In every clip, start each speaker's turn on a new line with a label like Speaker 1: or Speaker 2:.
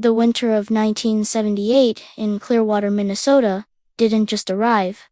Speaker 1: The winter of 1978 in Clearwater, Minnesota, didn't just arrive.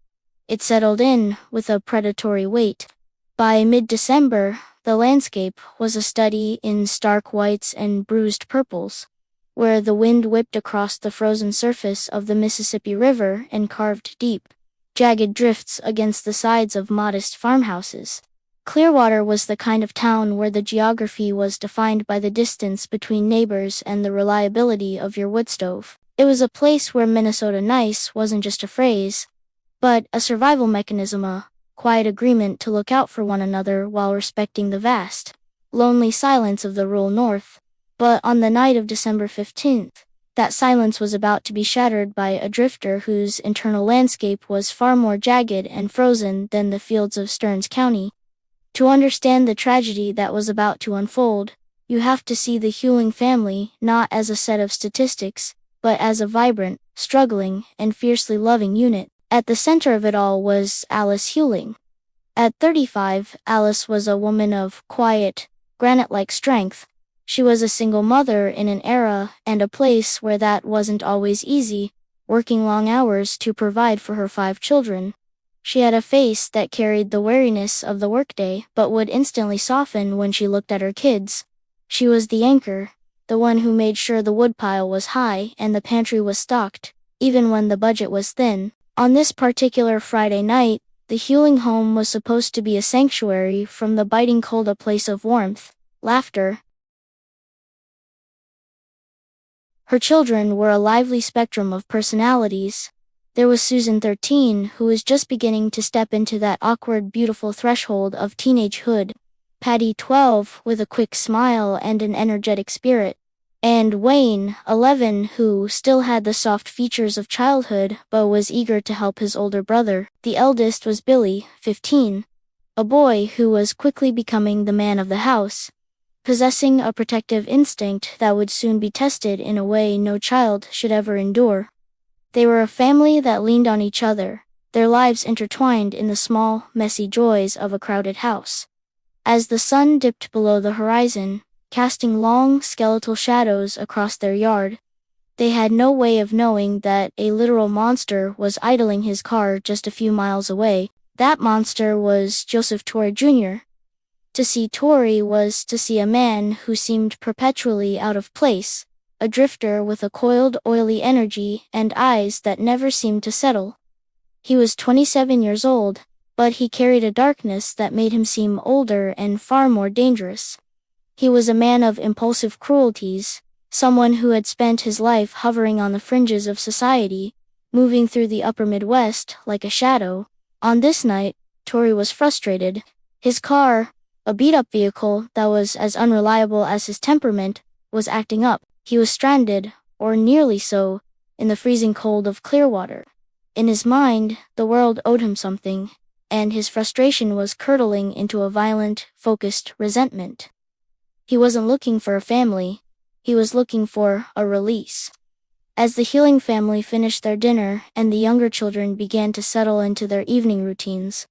Speaker 1: It settled in with a predatory weight. By mid-December, the landscape was a study in stark whites and bruised purples, where the wind whipped across the frozen surface of the Mississippi River and carved deep, jagged drifts against the sides of modest farmhouses. Clearwater was the kind of town where the geography was defined by the distance between neighbors and the reliability of your wood stove. It was a place where Minnesota nice wasn't just a phrase, but a survival mechanism, a quiet agreement to look out for one another while respecting the vast, lonely silence of the rural North. But on the night of December 15th, that silence was about to be shattered by a drifter whose internal landscape was far more jagged and frozen than the fields of Stearns County. To understand the tragedy that was about to unfold, you have to see the Huling family not as a set of statistics, but as a vibrant, struggling, and fiercely loving unit. At the center of it all was Alice Huling. At 35, Alice was a woman of quiet, granite-like strength. She was a single mother in an era and a place where that wasn't always easy, working long hours to provide for her 5 children. She had a face that carried the weariness of the workday, but would instantly soften when she looked at her kids. She was the anchor, the one who made sure the woodpile was high and the pantry was stocked, even when the budget was thin. On this particular Friday night, the Huling home was supposed to be a sanctuary from the biting cold, a place of warmth, laughter. Her children were a lively spectrum of personalities. There was Susan, 13, who was just beginning to step into that awkward, beautiful threshold of teenagehood. Patty, 12, with a quick smile and an energetic spirit. And Wayne, 11, who still had the soft features of childhood but was eager to help his older brother. The eldest was Billy, 15, a boy who was quickly becoming the man of the house, possessing a protective instinct that would soon be tested in a way no child should ever endure. They were a family that leaned on each other, their lives intertwined in the small, messy joys of a crowded house. As the sun dipped below the horizon, casting long, skeletal shadows across their yard, they had no way of knowing that a literal monster was idling his car just a few miles away. That monster was Joseph Torrey Jr. To see Torrey was to see a man who seemed perpetually out of place, a drifter with a coiled, oily energy and eyes that never seemed to settle. He was 27 years old, but he carried a darkness that made him seem older and far more dangerous. He was a man of impulsive cruelties, someone who had spent his life hovering on the fringes of society, moving through the upper Midwest like a shadow. On this night, Torrey was frustrated. His car, a beat-up vehicle that was as unreliable as his temperament, was acting up. He was stranded, or nearly so, in the freezing cold of Clearwater. In his mind, the world owed him something, and his frustration was curdling into a violent, focused resentment. He wasn't looking for a family. He was looking for a release. As the Huling family finished their dinner and the younger children began to settle into their evening routines,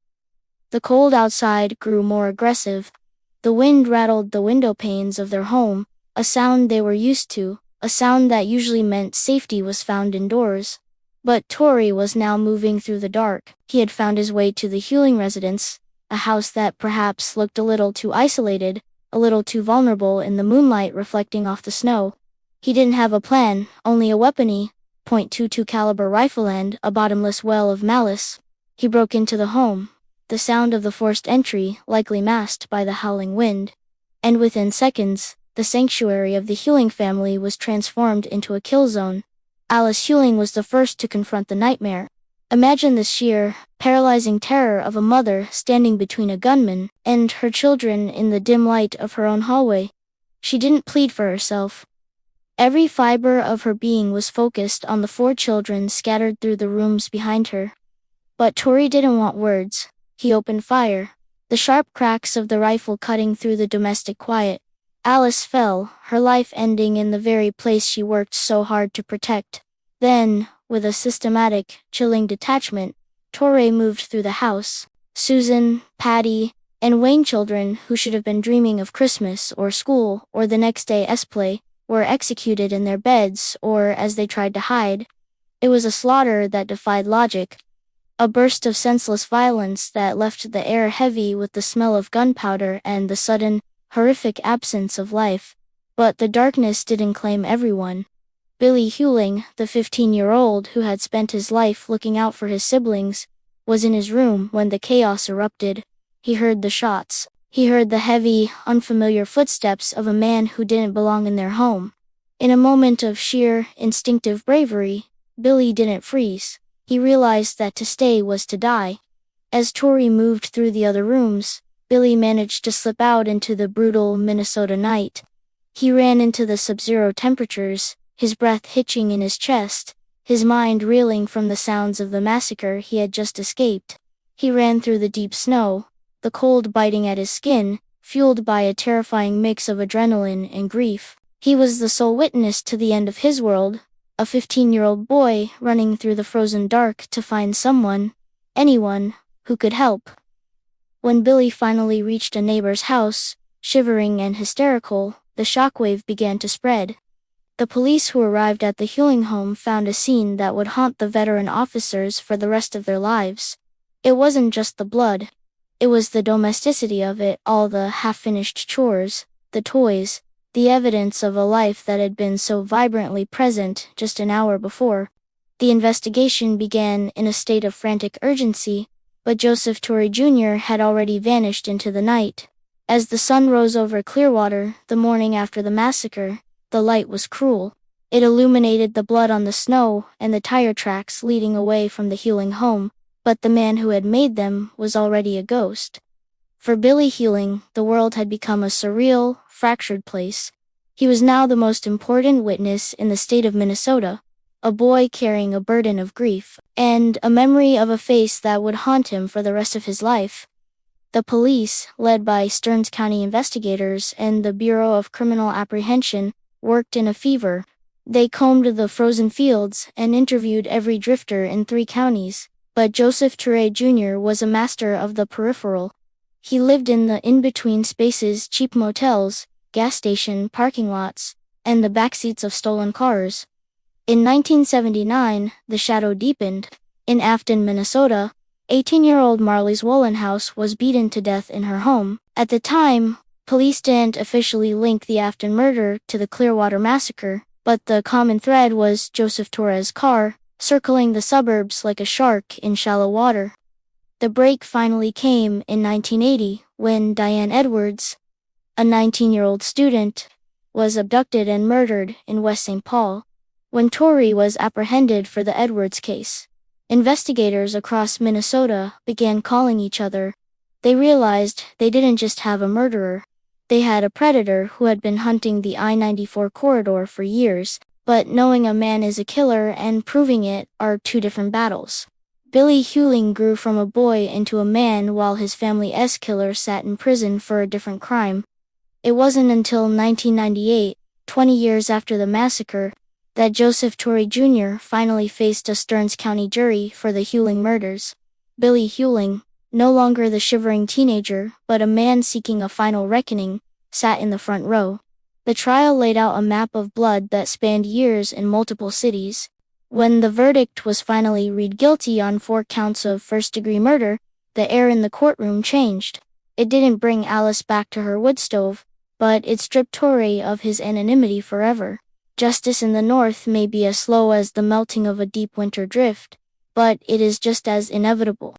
Speaker 1: the cold outside grew more aggressive. The wind rattled the window panes of their home, a sound they were used to, a sound that usually meant safety was found indoors. But Torrey was now moving through the dark. He had found his way to the Huling residence, a house that perhaps looked a little too isolated, a little too vulnerable in the moonlight reflecting off the snow. He didn't have a plan, only a weapony, .22 caliber rifle and a bottomless well of malice. He broke into the home, the sound of the forced entry likely masked by the howling wind. And within seconds, the sanctuary of the Huling family was transformed into a kill zone. Alice Huling was the first to confront the nightmare. Imagine the sheer, paralyzing terror of a mother standing between a gunman and her children in the dim light of her own hallway. She didn't plead for herself. Every fiber of her being was focused on the 4 children scattered through the rooms behind her. But Torrey didn't want words. He opened fire, the sharp cracks of the rifle cutting through the domestic quiet. Alice fell, her life ending in the very place she worked so hard to protect. Then, with a systematic, chilling detachment, Torrey moved through the house. Susan, Patty, and Wayne children who should have been dreaming of Christmas or school or the next day's play, were executed in their beds or as they tried to hide. It was a slaughter that defied logic, a burst of senseless violence that left the air heavy with the smell of gunpowder and the sudden, horrific absence of life. But the darkness didn't claim everyone. Billy Huling, the 15-year-old who had spent his life looking out for his siblings, was in his room when the chaos erupted. He heard the shots. He heard the heavy, unfamiliar footsteps of a man who didn't belong in their home. In a moment of sheer, instinctive bravery, Billy didn't freeze. He realized that to stay was to die. As Tori moved through the other rooms, Billy managed to slip out into the brutal Minnesota night. He ran into the sub-zero temperatures, his breath hitching in his chest, his mind reeling from the sounds of the massacre he had just escaped. He ran through the deep snow, the cold biting at his skin, fueled by a terrifying mix of adrenaline and grief. He was the sole witness to the end of his world, a 15-year-old boy running through the frozen dark to find someone, anyone, who could help. When Billy finally reached a neighbor's house, shivering and hysterical, the shockwave began to spread. The police who arrived at the Huling home found a scene that would haunt the veteran officers for the rest of their lives. It wasn't just the blood. It was the domesticity of it all, the half-finished chores, the toys, the evidence of a life that had been so vibrantly present just an hour before. The investigation began in a state of frantic urgency, but Joseph Torrey Jr. had already vanished into the night. As the sun rose over Clearwater the morning after the massacre, the light was cruel. It illuminated the blood on the snow and the tire tracks leading away from the Huling home, but the man who had made them was already a ghost. For Billy Huling, the world had become a surreal, fractured place. He was now the most important witness in the state of Minnesota, a boy carrying a burden of grief, and a memory of a face that would haunt him for the rest of his life. The police, led by Stearns County investigators and the Bureau of Criminal Apprehension, worked in a fever. They combed the frozen fields and interviewed every drifter in 3 counties, but Joseph Torrey Jr. was a master of the peripheral. He lived in the in-between spaces, cheap motels, gas station parking lots, and the backseats of stolen cars. In 1979, the shadow deepened. In Afton, Minnesota, 18-year-old Marlise Wohlenhaus was beaten to death in her home. At the time, police didn't officially link the Afton murder to the Clearwater massacre, but the common thread was Joseph Torres' car, circling the suburbs like a shark in shallow water. The break finally came in 1980 when Diane Edwards, a 19-year-old student, was abducted and murdered in West St. Paul. When Torrey was apprehended for the Edwards case, investigators across Minnesota began calling each other. They realized they didn't just have a murderer. They had a predator who had been hunting the I-94 corridor for years, but knowing a man is a killer and proving it are 2 different battles. Billy Huling grew from a boy into a man while his family's killer sat in prison for a different crime. It wasn't until 1998, 20 years after the massacre, that Joseph Torrey Jr. finally faced a Stearns County jury for the Huling murders. Billy Huling, no longer the shivering teenager, but a man seeking a final reckoning, sat in the front row. The trial laid out a map of blood that spanned years in multiple cities. When the verdict was finally read guilty on 4 counts of first-degree murder, the air in the courtroom changed. It didn't bring Alice back to her wood stove, but it stripped Torrey of his anonymity forever. Justice in the North may be as slow as the melting of a deep winter drift, but it is just as inevitable.